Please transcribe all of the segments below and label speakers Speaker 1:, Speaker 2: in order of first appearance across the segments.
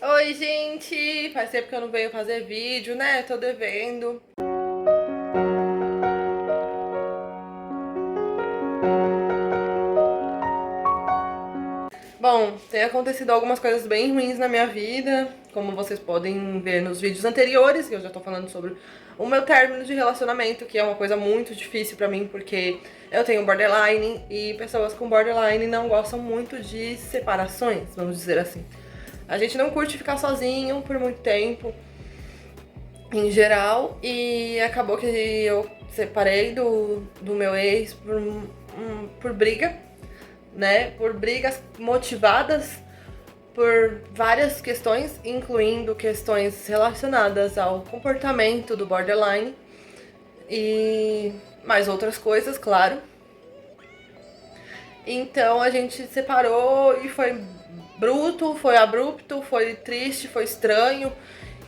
Speaker 1: Oi, gente! Faz tempo que eu não venho fazer vídeo, né? Tô devendo. Bom, tem acontecido algumas coisas bem ruins na minha vida, como vocês podem ver nos vídeos anteriores, que eu já tô falando sobre o meu término de relacionamento, que é uma coisa muito difícil pra mim, porque eu tenho borderline e pessoas com borderline não gostam muito de separações, vamos dizer assim. A gente não curte ficar sozinho por muito tempo, em geral, e acabou que eu separei do meu ex por briga, né? Por brigas motivadas por várias questões, incluindo questões relacionadas ao comportamento do borderline e mais outras coisas, claro. Então a gente se separou e foi bruto, foi abrupto, foi triste, foi estranho.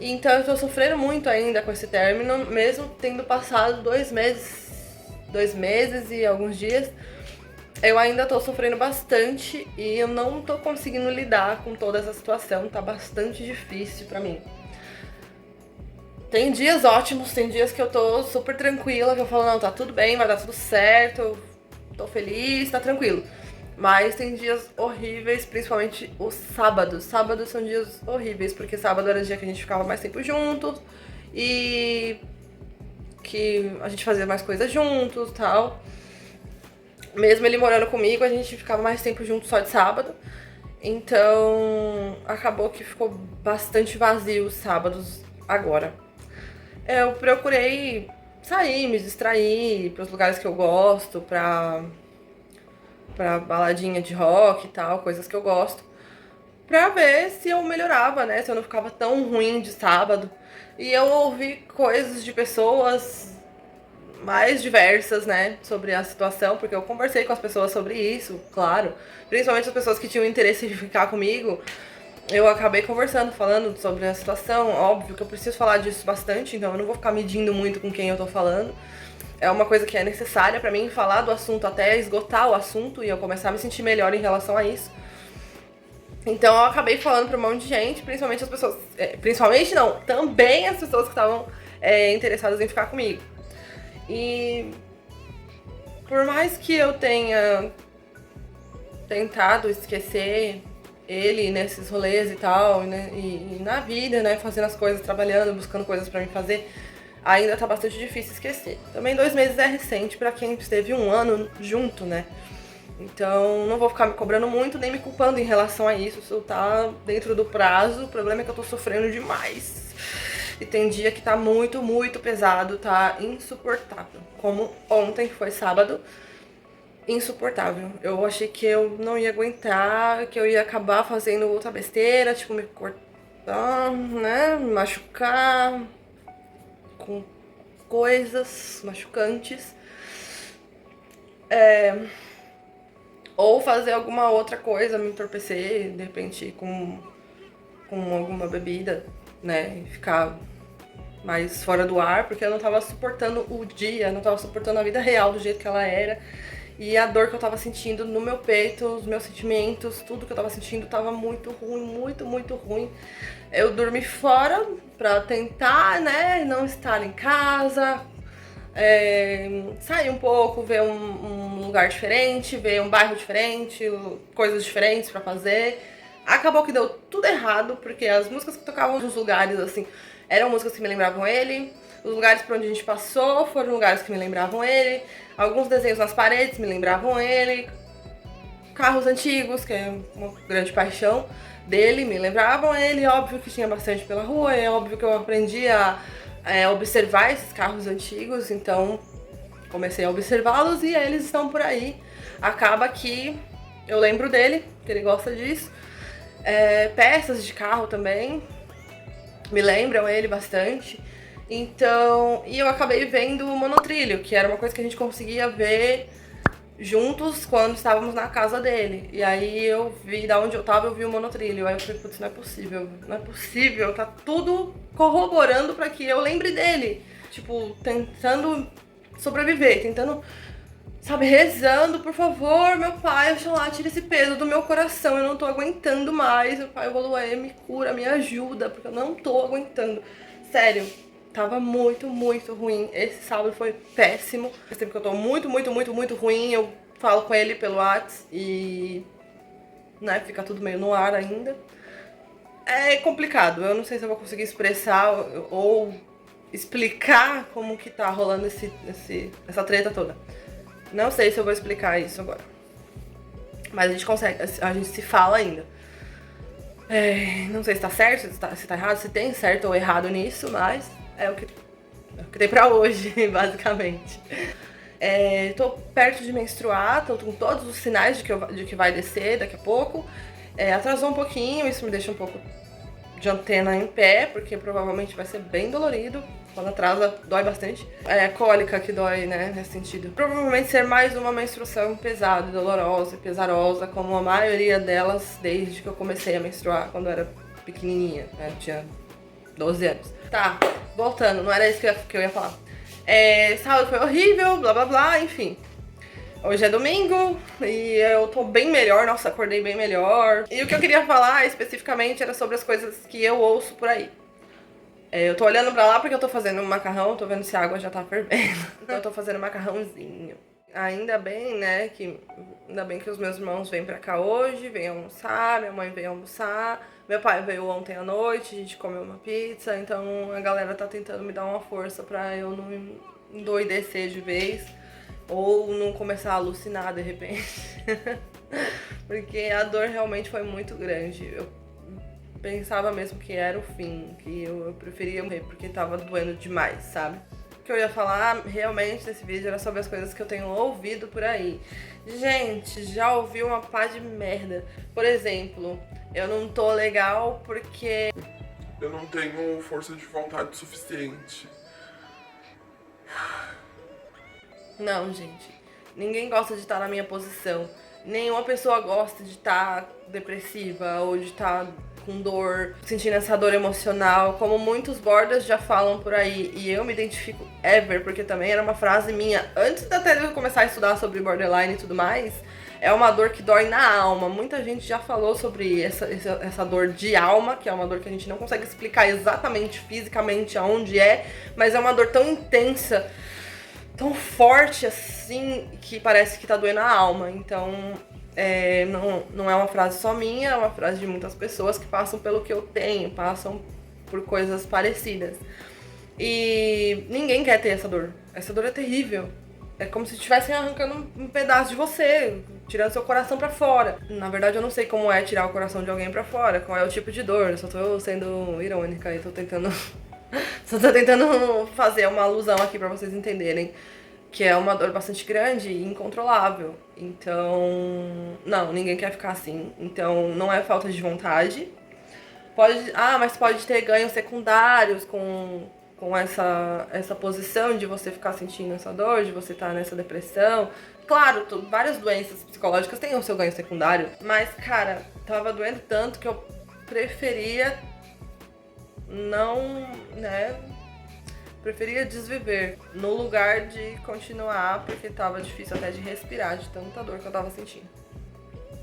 Speaker 1: Então eu tô sofrendo muito ainda com esse término, mesmo tendo passado 2 meses e alguns dias. Eu ainda tô sofrendo bastante e eu não tô conseguindo lidar com toda essa situação, tá bastante difícil pra mim. Tem dias ótimos, tem dias que eu tô super tranquila, que eu falo, não, tá tudo bem, vai dar tudo certo, eu tô feliz, tá tranquilo. Mas tem dias horríveis, principalmente os sábados. Sábados são dias horríveis, porque sábado era o dia que a gente ficava mais tempo juntos e que a gente fazia mais coisas juntos e tal. Mesmo ele morando comigo, a gente ficava mais tempo junto só de sábado. Então, acabou que ficou bastante vazio os sábados agora. Eu procurei sair, me distrair pros lugares que eu gosto, pra baladinha de rock e tal, coisas que eu gosto. Pra ver se eu melhorava, né? Se eu não ficava tão ruim de sábado. E eu ouvi coisas de pessoas mais diversas, né, sobre a situação, porque eu conversei com as pessoas sobre isso, claro. Principalmente as pessoas que tinham interesse em ficar comigo. Eu acabei conversando, falando sobre a situação. Óbvio que eu preciso falar disso bastante, então eu não vou ficar medindo muito com quem eu tô falando. É uma coisa que é necessária pra mim falar do assunto até esgotar o assunto e eu começar a me sentir melhor em relação a isso. Então eu acabei falando pra um monte de gente, principalmente as pessoas. Principalmente não, também as pessoas que estavam interessadas em ficar comigo. E por mais que eu tenha tentado esquecer ele nesses rolês e tal, né, e na vida, né, fazendo as coisas, trabalhando, buscando coisas pra mim fazer, ainda tá bastante difícil esquecer. Também 2 meses é recente pra quem esteve um ano junto, né? Então não vou ficar me cobrando muito, nem me culpando em relação a isso. Isso tá dentro do prazo. O problema é que eu tô sofrendo demais. E tem dia que tá muito, muito pesado, tá insuportável. Como ontem, que foi sábado, insuportável. Eu achei que eu não ia aguentar, que eu ia acabar fazendo outra besteira, tipo, me cortar, né? Me machucar com coisas machucantes. Ou fazer alguma outra coisa, me entorpecer, de repente com alguma bebida, né? E ficar mais fora do ar, porque eu não tava suportando o dia, não tava suportando a vida real do jeito que ela era. E a dor que eu tava sentindo no meu peito, os meus sentimentos, tudo que eu tava sentindo tava muito ruim, muito, muito ruim. Eu dormi fora pra tentar, né, não estar em casa, sair um pouco, ver um lugar diferente, ver um bairro diferente, coisas diferentes pra fazer. Acabou que deu tudo errado, porque as músicas que tocavam nos lugares, assim, eram músicas que me lembravam ele. Os lugares por onde a gente passou foram lugares que me lembravam ele. Alguns desenhos nas paredes me lembravam ele. Carros antigos, que é uma grande paixão dele, me lembravam ele. Óbvio que tinha bastante pela rua, é óbvio que eu aprendi a observar esses carros antigos, então comecei a observá-los e eles estão por aí. Acaba que eu lembro dele, que ele gosta disso. Peças de carro também me lembram ele bastante. Então, e eu acabei vendo o monotrilho, que era uma coisa que a gente conseguia ver juntos quando estávamos na casa dele. E aí eu vi, da onde eu tava, eu vi o monotrilho. Aí eu falei, putz, não é possível, não é possível, tá tudo corroborando pra que eu lembre dele. Tipo, tentando sobreviver, tentando sabe, rezando, por favor, meu pai, Oxalá, tira esse peso do meu coração, eu não tô aguentando mais, meu pai Oluê, me cura, me ajuda, porque eu não tô aguentando. Sério, tava muito, muito ruim. Esse sábado foi péssimo. Esse tempo que eu tô muito, muito, muito, muito ruim, eu falo com ele pelo WhatsApp e, né, fica tudo meio no ar ainda. É complicado, eu não sei se eu vou conseguir expressar ou explicar como que tá rolando essa treta toda. Não sei se eu vou explicar isso agora. Mas a gente consegue, a gente se fala ainda. Não sei se tá certo, se tá errado, se tem certo ou errado nisso, mas é o que tem pra hoje, basicamente. Tô perto de menstruar, tô com todos os sinais de que vai descer daqui a pouco. Atrasou um pouquinho, isso me deixa um pouco de antena em pé, porque provavelmente vai ser bem dolorido. Quando atrasa, dói bastante. É cólica que dói, né, nesse sentido. Provavelmente ser mais uma menstruação pesada, dolorosa, pesarosa, como a maioria delas desde que eu comecei a menstruar, quando eu era pequenininha, né, eu tinha 12 anos. Tá, voltando, não era isso que eu ia falar. Sábado foi horrível, blá blá blá, enfim. Hoje é domingo e eu tô bem melhor, nossa, acordei bem melhor. E o que eu queria falar especificamente era sobre as coisas que eu ouço por aí. Eu tô olhando pra lá porque eu tô fazendo um macarrão, tô vendo se a água já tá fervendo. Então eu tô fazendo macarrãozinho. Ainda bem, né, ainda bem que os meus irmãos vêm pra cá hoje, vêm almoçar, minha mãe veio almoçar, meu pai veio ontem à noite, a gente comeu uma pizza, então a galera tá tentando me dar uma força pra eu não endoidecer de vez ou não começar a alucinar de repente. Porque a dor realmente foi muito grande. Eu pensava mesmo que era o fim, que eu preferia morrer porque tava doendo demais, sabe? O que eu ia falar realmente nesse vídeo era sobre as coisas que eu tenho ouvido por aí. Gente, já ouvi uma pá de merda. Por exemplo, eu não tô legal porque
Speaker 2: eu não tenho força de vontade suficiente.
Speaker 1: não, gente. Ninguém gosta de estar na minha posição. Nenhuma pessoa gosta de estar depressiva ou de estar com dor, sentindo essa dor emocional, como muitos bordas já falam por aí. E eu me identifico ever, porque também era uma frase minha antes até de eu começar a estudar sobre borderline e tudo mais. É uma dor que dói na alma. Muita gente já falou sobre essa dor de alma, que é uma dor que a gente não consegue explicar exatamente fisicamente aonde é, mas é uma dor tão intensa, tão forte assim, que parece que tá doendo a alma. Então, não é uma frase só minha, é uma frase de muitas pessoas que passam pelo que eu tenho, passam por coisas parecidas. E ninguém quer ter essa dor. Essa dor é terrível. É como se estivessem arrancando um pedaço de você, tirando seu coração pra fora. Na verdade, eu não sei como é tirar o coração de alguém pra fora, qual é o tipo de dor. Eu só tô sendo irônica e tô tentando só tô tentando fazer uma alusão aqui pra vocês entenderem que é uma dor bastante grande e incontrolável. Então, não, ninguém quer ficar assim. Então, não é falta de vontade. Mas pode ter ganhos secundários com essa posição de você ficar sentindo essa dor, de você estar nessa depressão. Claro, várias doenças psicológicas têm o seu ganho secundário, mas, cara, tava doendo tanto que eu preferia não, né, preferia desviver no lugar de continuar, porque tava difícil até de respirar, de tanta dor que eu tava sentindo.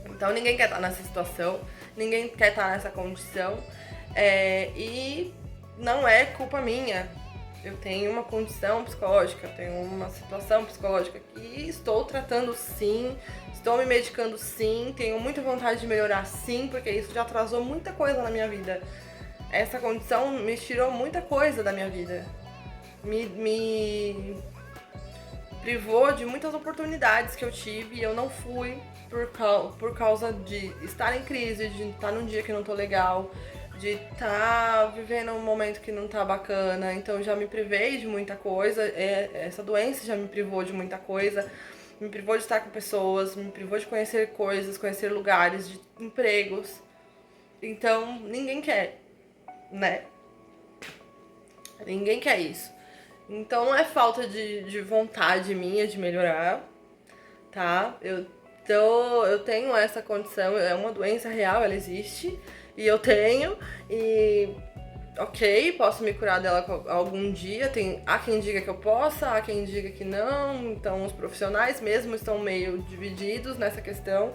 Speaker 1: Então ninguém quer estar nessa situação, ninguém quer estar nessa condição, e não é culpa minha. Eu tenho uma condição psicológica, eu tenho uma situação psicológica que estou tratando sim, estou me medicando sim, tenho muita vontade de melhorar sim, porque isso já atrasou muita coisa na minha vida. Essa condição me tirou muita coisa da minha vida. Me privou de muitas oportunidades que eu tive e eu não fui por causa de estar em crise, de estar num dia que não tô legal, de estar vivendo um momento que não tá bacana. Então já me privei de muita coisa, essa doença já me privou de muita coisa, me privou de estar com pessoas, me privou de conhecer coisas, conhecer lugares, de empregos. Então ninguém quer, né? Ninguém quer isso. Então não é falta de vontade minha de melhorar, tá? Eu tenho essa condição, é uma doença real, ela existe, e eu tenho, e ok, posso me curar dela algum dia, há quem diga que eu possa, há quem diga que não, então os profissionais mesmo estão meio divididos nessa questão.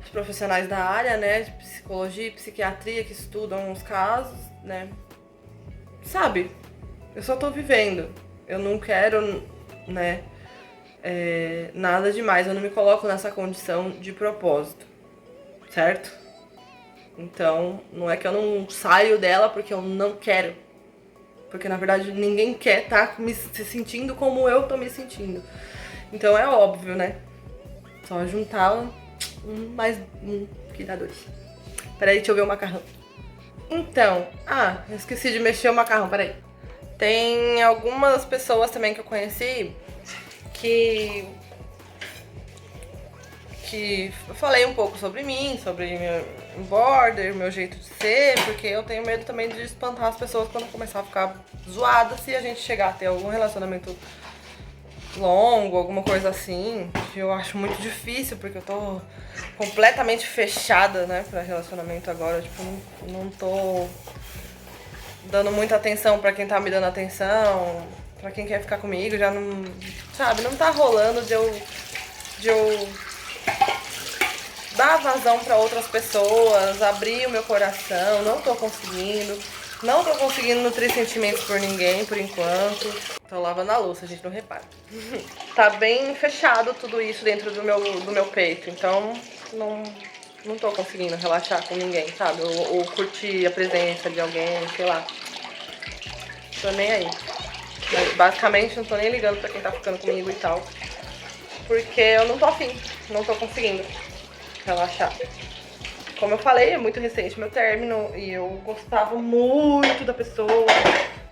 Speaker 1: Os profissionais da área, né, de psicologia e psiquiatria que estudam os casos, né, sabe, eu só tô vivendo, eu não quero, né, nada demais, eu não me coloco nessa condição de propósito, certo? Então, não é que eu não saio dela porque eu não quero. Porque, na verdade, ninguém quer estar se sentindo como eu tô me sentindo. Então, é óbvio, né? Só juntar um mais um que dá 2. Peraí, deixa eu ver o macarrão. Então, eu esqueci de mexer o macarrão, peraí. Tem algumas pessoas também que eu conheci que eu falei um pouco sobre mim, sobre meu border, meu jeito de ser, porque eu tenho medo também de espantar as pessoas quando começar a ficar zoada se a gente chegar a ter algum relacionamento longo, alguma coisa assim, que eu acho muito difícil, porque eu tô completamente fechada, né, pra relacionamento agora, tipo, não tô dando muita atenção pra quem tá me dando atenção, pra quem quer ficar comigo, já não, sabe, não tá rolando de eu dar vazão pra outras pessoas, abrir o meu coração, não tô conseguindo nutrir sentimentos por ninguém, por enquanto. Tô lavando a louça, a gente não repara. Tá bem fechado tudo isso dentro do meu peito, então não tô conseguindo relaxar com ninguém, sabe? Ou curtir a presença de alguém, sei lá. Tô nem aí. Mas, basicamente, não tô nem ligando pra quem tá ficando comigo e tal. Porque eu não tô afim, não tô conseguindo relaxar. Como eu falei, é muito recente meu término e eu gostava muito da pessoa.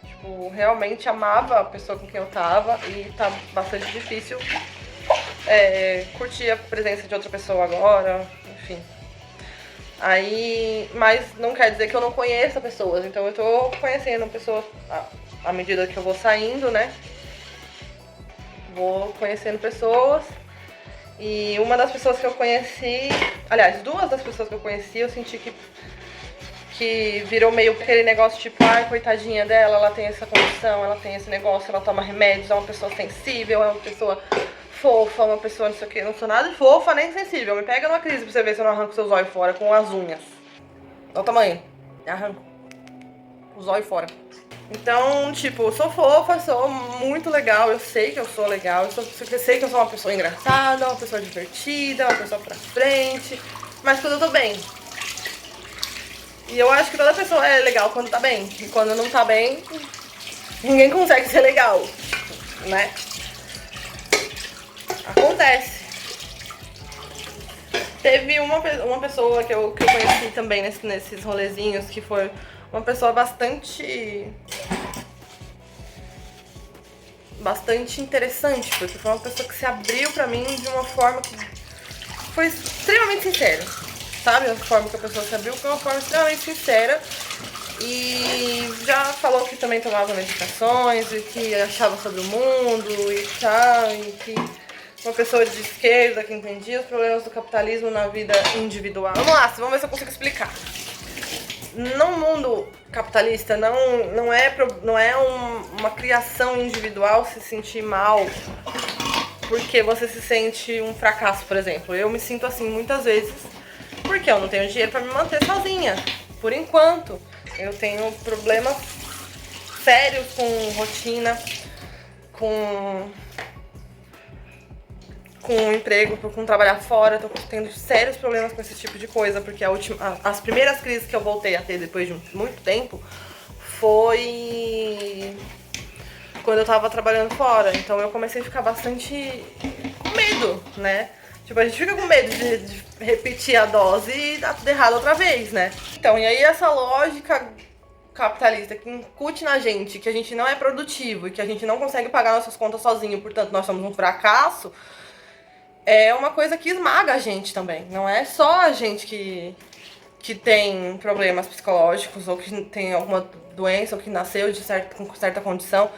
Speaker 1: Tipo, realmente amava a pessoa com quem eu tava e tá bastante difícil curtir a presença de outra pessoa agora, enfim. Aí, mas não quer dizer que eu não conheça pessoas, então eu tô conhecendo pessoas à medida que eu vou saindo, né? Vou conhecendo pessoas. E uma das pessoas que eu conheci, aliás, 2 das pessoas que eu conheci, eu senti que virou meio aquele negócio tipo, coitadinha dela, ela tem essa condição, ela tem esse negócio, ela toma remédios, é uma pessoa sensível, é uma pessoa fofa, uma pessoa não sei o que, não sou nada de fofa nem sensível, me pega numa crise pra você ver se eu não arranco seus olhos fora com as unhas. Olha o tamanho, arranco os olhos fora. Então, tipo, eu sou fofa, sou muito legal, eu sei que eu sou legal, eu sei que eu sou uma pessoa engraçada, uma pessoa divertida, uma pessoa pra frente, mas quando eu tô bem. E eu acho que toda pessoa é legal quando tá bem, e quando não tá bem, ninguém consegue ser legal, né? Acontece. Teve uma pessoa que eu conheci também nesses rolezinhos, que foi uma pessoa bastante interessante, porque foi uma pessoa que se abriu pra mim de uma forma que foi extremamente sincera, sabe? A forma que a pessoa se abriu foi uma forma extremamente sincera e já falou que também tomava medicações e que achava sobre o mundo e tal, e que uma pessoa de esquerda que entendia os problemas do capitalismo na vida individual. Vamos lá, vamos ver se eu consigo explicar. No mundo capitalista não é uma criação individual se sentir mal porque você se sente um fracasso, por exemplo. Eu me sinto assim muitas vezes porque eu não tenho dinheiro pra me manter sozinha, por enquanto. Eu tenho problemas sérios com rotina, com emprego, com trabalhar fora, tô tendo sérios problemas com esse tipo de coisa, porque as primeiras crises que eu voltei a ter depois de muito tempo foi quando eu tava trabalhando fora, então eu comecei a ficar bastante com medo, né? Tipo, a gente fica com medo de repetir a dose e dar tudo errado outra vez, né? Então, e aí essa lógica capitalista que incute na gente que a gente não é produtivo e que a gente não consegue pagar nossas contas sozinho, portanto nós somos um fracasso, é uma coisa que esmaga a gente também. Não é só a gente que tem problemas psicológicos ou que tem alguma doença ou que nasceu com certa condição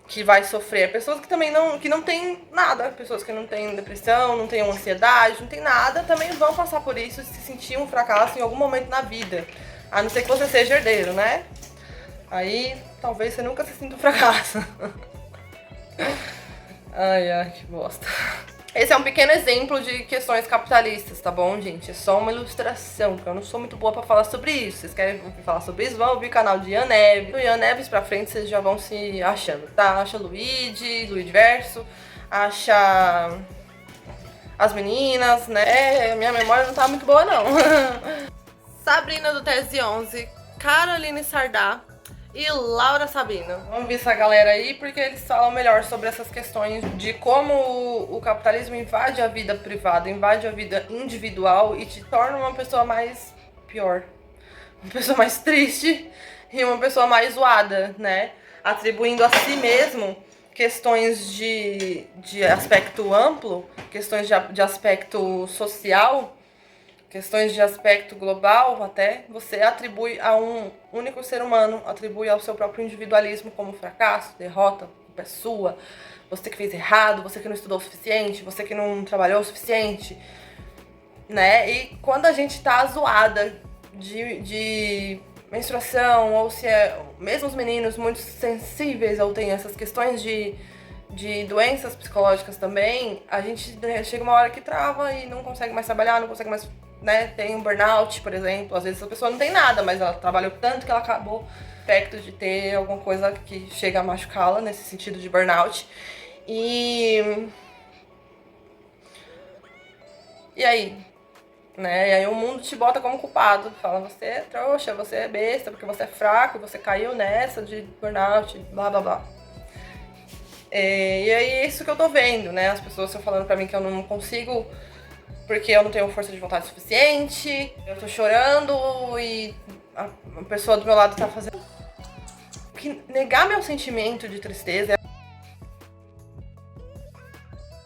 Speaker 1: que vai sofrer. Pessoas que também não tem nada, pessoas que não têm depressão, não têm ansiedade, não tem nada, também vão passar por isso e se sentir um fracasso em algum momento na vida. A não ser que você seja herdeiro, né? Aí talvez você nunca se sinta um fracasso. Ai, ai, que bosta. Esse é um pequeno exemplo de questões capitalistas, tá bom, gente? É só uma ilustração, porque eu não sou muito boa pra falar sobre isso. Vocês querem ouvir falar sobre isso? Vão ouvir o canal de Ian Neves. Do Ian Neves pra frente, vocês já vão se achando, tá? Acha Luigi Verso, acha as meninas, né? Minha memória não tá muito boa, não. Sabrina do Tese 11, Caroline Sardá e Laura Sabino. Vamos ver essa galera aí, porque eles falam melhor sobre essas questões de como o capitalismo invade a vida privada, invade a vida individual e te torna uma pessoa mais pior. Uma pessoa mais triste e uma pessoa mais zoada, né? Atribuindo a si mesmo questões de aspecto amplo, questões de aspecto social, questões de aspecto global até, você atribui a um único ser humano, atribui ao seu próprio individualismo como fracasso, derrota, culpa é sua, você que fez errado, você que não estudou o suficiente, você que não trabalhou o suficiente, né? E quando a gente tá zoada de menstruação, ou se é, mesmo os meninos muito sensíveis ou tem essas questões de doenças psicológicas também, a gente chega uma hora que trava e não consegue mais trabalhar, não consegue mais, né, tem um burnout, por exemplo. Às vezes a pessoa não tem nada, mas ela trabalhou tanto que ela acabou aspecto de ter alguma coisa que chega a machucá-la nesse sentido de burnout. E aí, né? E aí o mundo te bota como culpado, fala, você é trouxa, você é besta, porque você é fraco, você caiu nessa de burnout, blá blá blá. E aí é isso que eu tô vendo, né? As pessoas estão falando pra mim que eu não consigo porque eu não tenho força de vontade suficiente, eu tô chorando e a pessoa do meu lado tá fazendo... Que negar meu sentimento de tristeza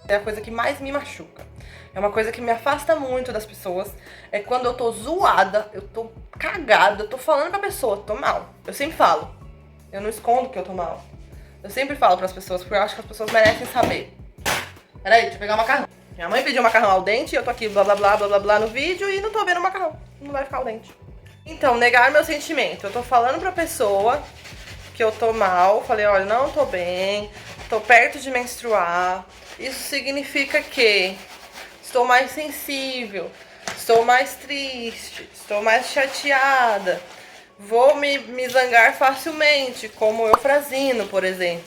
Speaker 1: é a coisa que mais me machuca. É uma coisa que me afasta muito das pessoas. É quando eu tô zoada, eu tô cagada, eu tô falando pra pessoa, tô mal. Eu sempre falo. Eu não escondo que eu tô mal. Eu sempre falo pras pessoas, porque eu acho que as pessoas merecem saber. Peraí, deixa eu pegar o macarrão. Minha mãe pediu macarrão al dente e eu tô aqui blá blá blá blá blá blá no vídeo e não tô vendo o macarrão. Não vai ficar al dente. Então, negar meu sentimento. Eu tô falando pra pessoa que eu tô mal. Falei, olha, não tô bem. Tô perto de menstruar. Isso significa que estou mais sensível. Estou mais triste. Estou mais chateada. Vou me zangar facilmente, como o Eufrazino, por exemplo.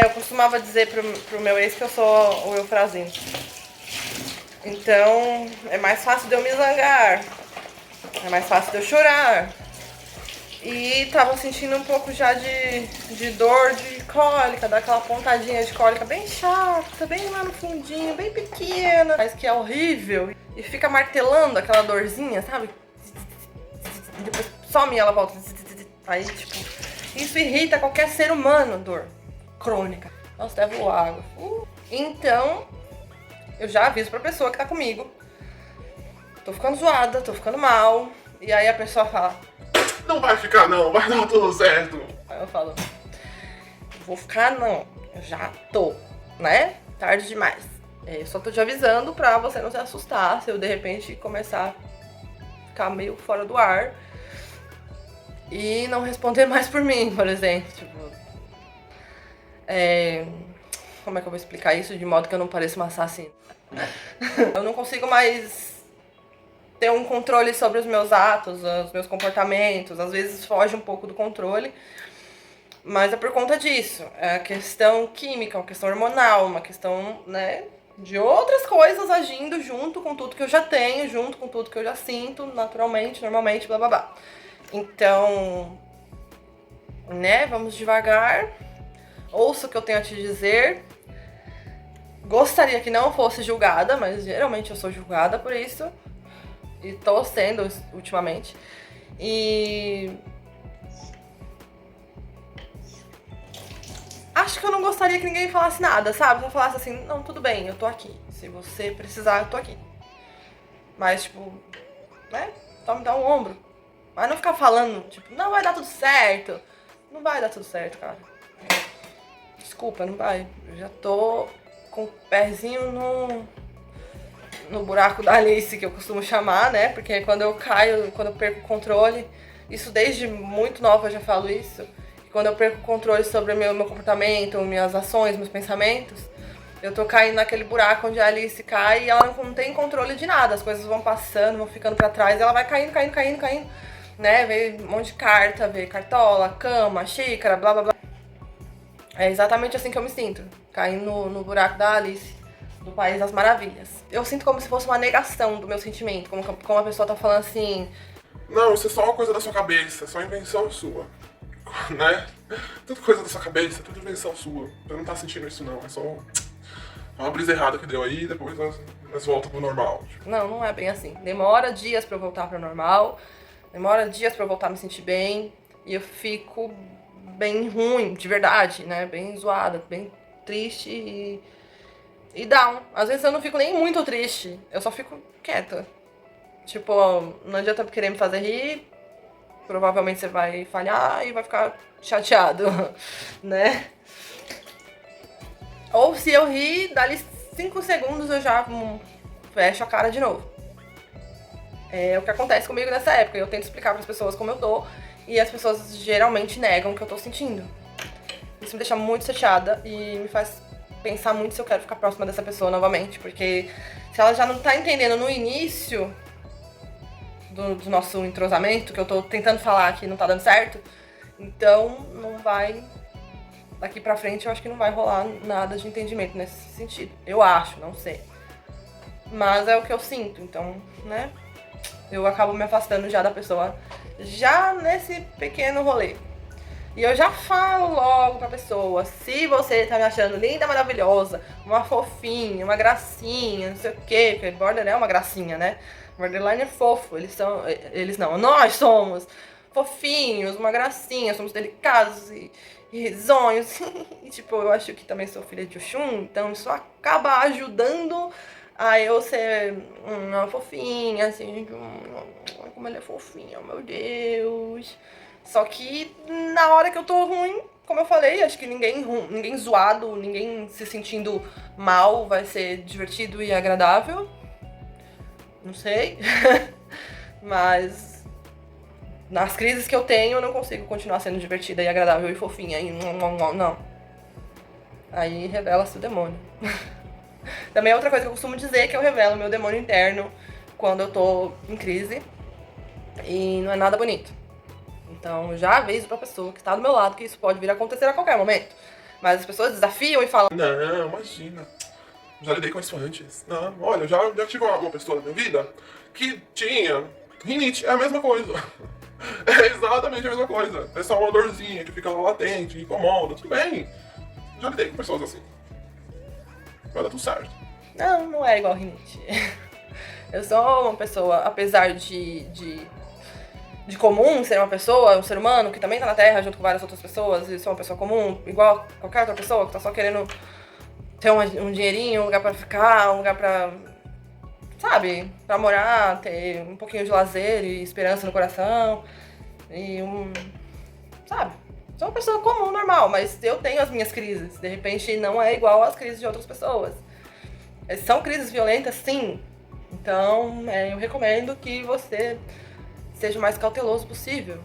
Speaker 1: Eu costumava dizer pro meu ex que eu sou o Eufrazino. Então, é mais fácil de eu me zangar. É mais fácil de eu chorar. E tava sentindo um pouco já de dor, de cólica, daquela pontadinha de cólica bem chata, bem lá no fundinho, bem pequena, mas que é horrível. E fica martelando aquela dorzinha, sabe? E depois some e ela volta. Aí, tipo, isso irrita qualquer ser humano, dor crônica. Nossa, até voou água. Então, eu já aviso pra pessoa que tá comigo. Tô ficando zoada, tô ficando mal. E aí a pessoa fala,
Speaker 2: não vai ficar não, vai dar tudo certo.
Speaker 1: Aí eu falo, vou ficar não, eu já tô, né? Tarde demais. Eu só tô te avisando pra você não se assustar se eu de repente começar a ficar meio fora do ar e não responder mais por mim, por exemplo. Tipo, como é que eu vou explicar isso de modo que eu não pareça uma assassina? Eu não consigo mais ter um controle sobre os meus atos, os meus comportamentos. Às vezes foge um pouco do controle, mas é por conta disso. É a questão química, uma questão hormonal, uma questão, né, de outras coisas agindo junto com tudo que eu já tenho, junto com tudo que eu já sinto, naturalmente, normalmente, blá blá blá. Então, né, vamos devagar. Ouça o que eu tenho a te dizer. Gostaria que não fosse julgada, mas geralmente eu sou julgada por isso. E tô sendo ultimamente. E acho que eu não gostaria que ninguém falasse nada, sabe? Só falasse assim, não, tudo bem, eu tô aqui. Se você precisar, eu tô aqui. Mas, tipo, né? Só me dá um ombro. Mas não ficar falando, tipo, não vai dar tudo certo. Não vai dar tudo certo, cara. Desculpa, não vai. Eu já tô com o pezinho no buraco da Alice, que eu costumo chamar, né? Porque quando eu caio, quando eu perco o controle, isso desde muito nova eu já falo isso, quando eu perco o controle sobre o meu comportamento, minhas ações, meus pensamentos, eu tô caindo naquele buraco onde a Alice cai e ela não tem controle de nada, as coisas vão passando, vão ficando pra trás, e ela vai caindo, né? Vê um monte de carta, vê cartola, cama, xícara, blá blá blá. É exatamente assim que eu me sinto, caindo no buraco da Alice, do País das Maravilhas. Eu sinto como se fosse uma negação do meu sentimento, como a pessoa tá falando assim...
Speaker 2: Não, isso é só uma coisa da sua cabeça, é só invenção sua, né? Tudo coisa da sua cabeça, tudo invenção sua. Você não tá sentindo isso não, é só uma brisa errada que deu aí, depois nós volta pro normal.
Speaker 1: Não, não é bem assim. Demora dias pra eu voltar pro normal, demora dias pra eu voltar a me sentir bem, e eu fico bem ruim, de verdade, né? Bem zoada, bem triste e down. Às vezes eu não fico nem muito triste, eu só fico quieta. Tipo, não adianta querer me fazer rir, provavelmente você vai falhar e vai ficar chateado, né? Ou se eu rir, dali 5 segundos eu já fecho a cara de novo. É o que acontece comigo nessa época. Eu tento explicar para as pessoas como eu tô e as pessoas geralmente negam o que eu tô sentindo. Isso me deixa muito chateada e me faz pensar muito se eu quero ficar próxima dessa pessoa novamente, porque se ela já não tá entendendo no início do nosso entrosamento, que eu tô tentando falar que não tá dando certo, então não vai... Daqui pra frente eu acho que não vai rolar nada de entendimento nesse sentido. Eu acho, não sei. Mas é o que eu sinto, então, né? Eu acabo me afastando já da pessoa, já nesse pequeno rolê. E eu já falo logo pra pessoa, se você tá me achando linda, maravilhosa, uma fofinha, uma gracinha, não sei o quê, porque border é uma gracinha, né? Borderline é fofo, nós somos fofinhos, uma gracinha, somos delicados e risonhos. E tipo, eu acho que também sou filha de Oxum, então isso acaba ajudando a eu ser uma fofinha, assim, como ela é fofinha, meu Deus. Só que na hora que eu tô ruim, como eu falei, acho que ninguém zoado, ninguém se sentindo mal vai ser divertido e agradável. Não sei. Mas nas crises que eu tenho, eu não consigo continuar sendo divertida e agradável e fofinha. E não. Aí revela-se o demônio. Também é outra coisa que eu costumo dizer, que eu revelo meu demônio interno quando eu tô em crise. E não é nada bonito. Então eu já aviso pra pessoa que tá do meu lado que isso pode vir a acontecer a qualquer momento. Mas as pessoas desafiam e falam...
Speaker 2: Não, imagina. Já lidei com isso antes. Não, olha, já tive uma pessoa na minha vida que tinha rinite, é a mesma coisa. É exatamente a mesma coisa. É só uma dorzinha que fica lá latente, incomoda, tudo bem. Já lidei com pessoas assim. Vai dar tudo certo.
Speaker 1: Não é igual rinite. Eu sou uma pessoa, apesar de comum ser uma pessoa, um ser humano que também tá na Terra junto com várias outras pessoas, e sou uma pessoa comum, igual qualquer outra pessoa que tá só querendo ter um dinheirinho, um lugar pra ficar, um lugar pra, sabe, pra morar, ter um pouquinho de lazer e esperança no coração, e sabe, sou uma pessoa comum, normal, mas eu tenho as minhas crises, de repente não é igual às crises de outras pessoas. São crises violentas, sim, então eu recomendo que você seja o mais cauteloso possível.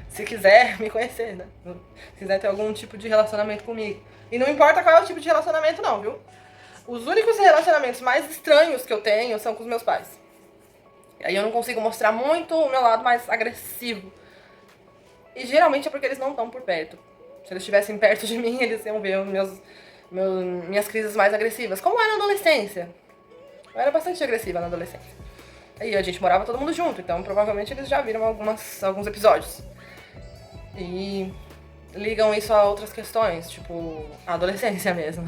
Speaker 1: Se quiser me conhecer, né? Se quiser ter algum tipo de relacionamento comigo. E não importa qual é o tipo de relacionamento não, viu? Os únicos relacionamentos mais estranhos que eu tenho são com os meus pais. E aí eu não consigo mostrar muito o meu lado mais agressivo. E geralmente é porque eles não estão por perto. Se eles estivessem perto de mim, eles iam ver minhas crises mais agressivas. Como era na adolescência. Eu era bastante agressiva na adolescência. E a gente morava todo mundo junto, então provavelmente eles já viram alguns episódios. E ligam isso a outras questões, tipo a adolescência mesmo.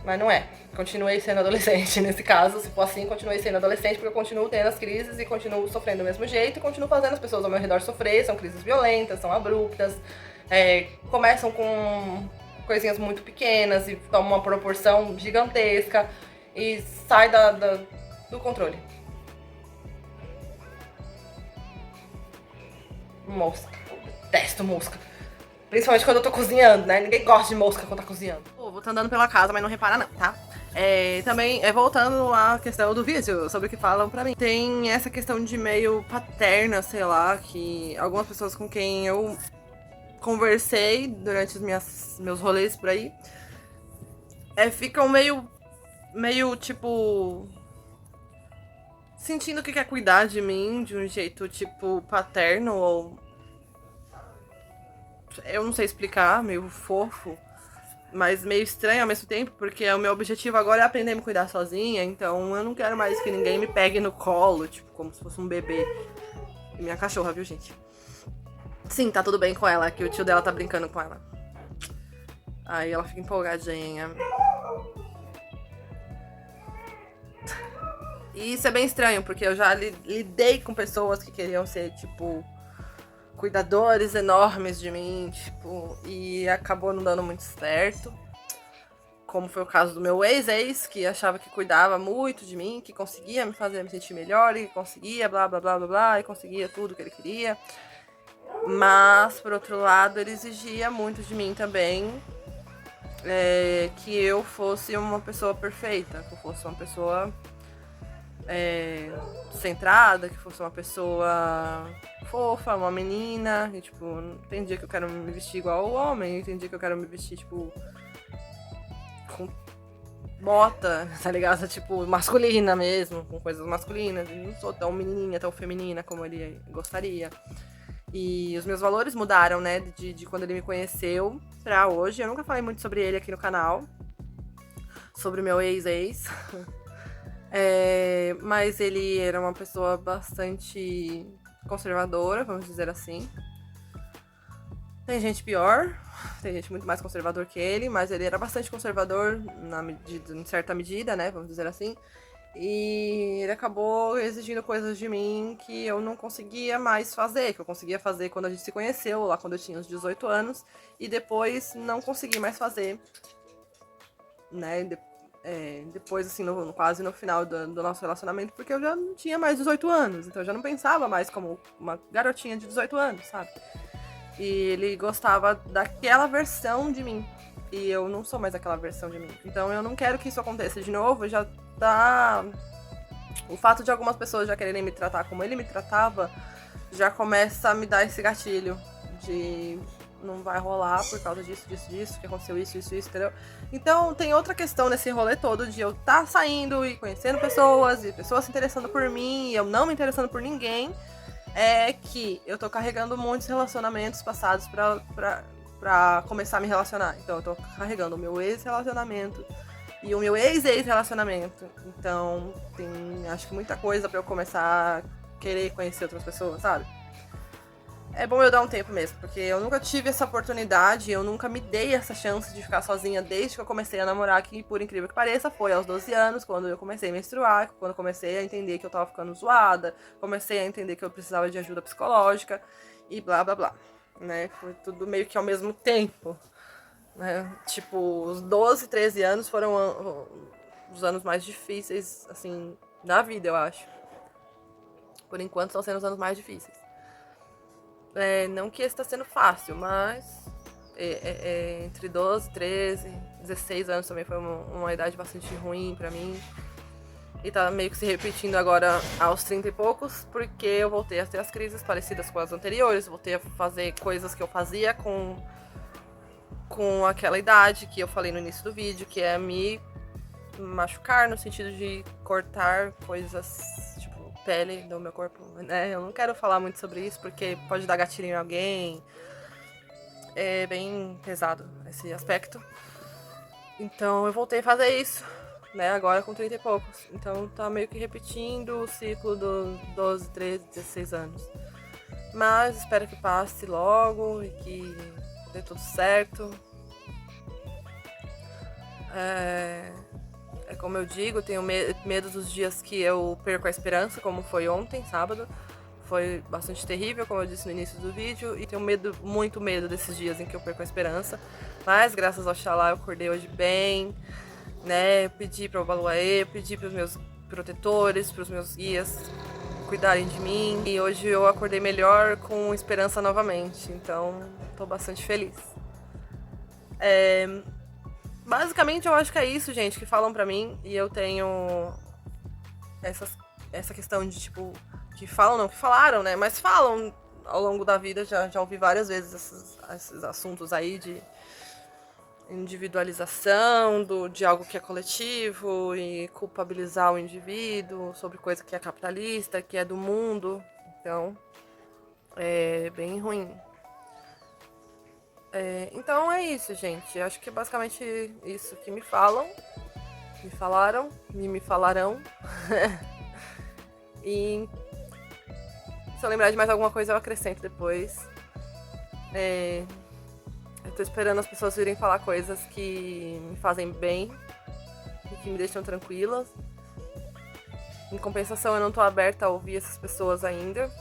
Speaker 1: Mas não é. Continuei sendo adolescente nesse caso. Se for assim, continuei sendo adolescente porque eu continuo tendo as crises e continuo sofrendo do mesmo jeito e continuo fazendo as pessoas ao meu redor sofrer. São crises violentas, são abruptas, começam com coisinhas muito pequenas e tomam uma proporção gigantesca e sai do controle. Mosca. Eu detesto mosca. Principalmente quando eu tô cozinhando, né? Ninguém gosta de mosca quando tá cozinhando. Pô, vou tá andando pela casa, mas não repara não, tá? Também, voltando à questão do vídeo, sobre o que falam pra mim. Tem essa questão de meio paterna, sei lá, que algumas pessoas com quem eu conversei durante os meus rolês por aí, ficam meio tipo sentindo que quer cuidar de mim de um jeito tipo paterno, ou eu não sei explicar, meio fofo, mas meio estranho ao mesmo tempo, porque o meu objetivo agora é aprender a me cuidar sozinha, então eu não quero mais que ninguém me pegue no colo, tipo, como se fosse um bebê. E minha cachorra, viu, gente? Sim, tá tudo bem com ela, que o tio dela tá brincando com ela. Aí ela fica empolgadinha. E isso é bem estranho, porque eu já lidei com pessoas que queriam ser, tipo, cuidadores enormes de mim, tipo, e acabou não dando muito certo. Como foi o caso do meu ex, que achava que cuidava muito de mim, que conseguia me fazer me sentir melhor, e conseguia blá blá blá blá blá, e conseguia tudo que ele queria. Mas, por outro lado, ele exigia muito de mim também, que eu fosse uma pessoa perfeita, que eu fosse uma pessoa centrada, que fosse uma pessoa fofa, uma menina. E, tipo, tem dia que eu quero me vestir igual ao homem, tem dia que eu quero me vestir, tipo, com bota, tá ligado? Tipo, masculina mesmo, com coisas masculinas. E não sou tão menininha, tão feminina como ele gostaria. E os meus valores mudaram, né, de quando ele me conheceu pra hoje. Eu nunca falei muito sobre ele aqui no canal, sobre o meu ex. Mas ele era uma pessoa bastante conservadora, vamos dizer assim. Tem gente pior, tem gente muito mais conservador que ele, mas ele era bastante conservador em certa medida, né, vamos dizer assim. E ele acabou exigindo coisas de mim que eu não conseguia mais fazer, que eu conseguia fazer quando a gente se conheceu, lá quando eu tinha uns 18 anos, e depois não consegui mais fazer, né, depois, assim, quase no final do nosso relacionamento, porque eu já não tinha mais 18 anos, então eu já não pensava mais como uma garotinha de 18 anos, sabe? E ele gostava daquela versão de mim, e eu não sou mais aquela versão de mim. Então eu não quero que isso aconteça de novo, já tá... O fato de algumas pessoas já quererem me tratar como ele me tratava, já começa a me dar esse gatilho de... não vai rolar por causa disso, que aconteceu isso, entendeu? Então tem outra questão nesse rolê todo de eu estar saindo e conhecendo pessoas, e pessoas se interessando por mim, e eu não me interessando por ninguém, é que eu tô carregando muitos relacionamentos passados pra começar a me relacionar. Então eu tô carregando o meu ex-relacionamento e o meu ex-relacionamento. Então tem, acho que muita coisa pra eu começar a querer conhecer outras pessoas, sabe? É bom eu dar um tempo mesmo, porque eu nunca tive essa oportunidade, eu nunca me dei essa chance de ficar sozinha desde que eu comecei a namorar, que por incrível que pareça, foi aos 12 anos, quando eu comecei a menstruar, quando eu comecei a entender que eu tava ficando zoada, comecei a entender que eu precisava de ajuda psicológica e blá blá blá, né? Foi tudo meio que ao mesmo tempo, né? Tipo, os 12, 13 anos foram os anos mais difíceis, assim, da vida, eu acho. Por enquanto estão sendo os anos mais difíceis. Não que esse tá sendo fácil, mas entre 12, 13, 16 anos também foi uma idade bastante ruim pra mim. E tá meio que se repetindo agora aos 30 e poucos, porque eu voltei a ter as crises parecidas com as anteriores, voltei a fazer coisas que eu fazia com aquela idade que eu falei no início do vídeo, que é me machucar no sentido de cortar coisas, pele do meu corpo, né? Eu não quero falar muito sobre isso porque pode dar gatilho em alguém. É bem pesado esse aspecto. Então eu voltei a fazer isso, né? Agora com 30 e poucos. Então tá meio que repetindo o ciclo dos 12, 13, 16 anos. Mas espero que passe logo e que dê tudo certo. Como eu digo, tenho medo dos dias que eu perco a esperança, como foi ontem, sábado. Foi bastante terrível, como eu disse no início do vídeo. E tenho muito medo desses dias em que eu perco a esperança. Mas, graças ao Xalá, eu acordei hoje bem, né? Eu pedi para o Baluaê, pedi para os meus protetores, para os meus guias cuidarem de mim. E hoje eu acordei melhor, com esperança novamente. Então, tô bastante feliz. basicamente eu acho que é isso, gente, que falam pra mim. E eu tenho essa questão de, tipo, que falam, não, que falaram, né? Mas falam ao longo da vida, já ouvi várias vezes esses assuntos aí de individualização de algo que é coletivo e culpabilizar o indivíduo sobre coisa que é capitalista, que é do mundo. Então, é bem ruim. Então é isso, gente. Acho que é basicamente isso que me falam. Me falaram, me falarão. E se eu lembrar de mais alguma coisa, eu acrescento depois. Eu tô esperando as pessoas virem falar coisas que me fazem bem e que me deixam tranquilas. Em compensação, eu não tô aberta a ouvir essas pessoas ainda.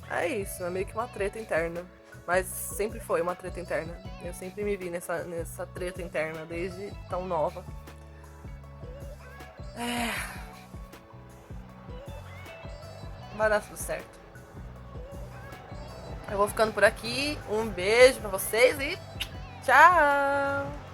Speaker 1: É isso, é meio que uma treta interna. Mas sempre foi uma treta interna. Eu sempre me vi nessa treta interna, desde tão nova. Vai dar tudo certo. Eu vou ficando por aqui. Um beijo pra vocês e tchau!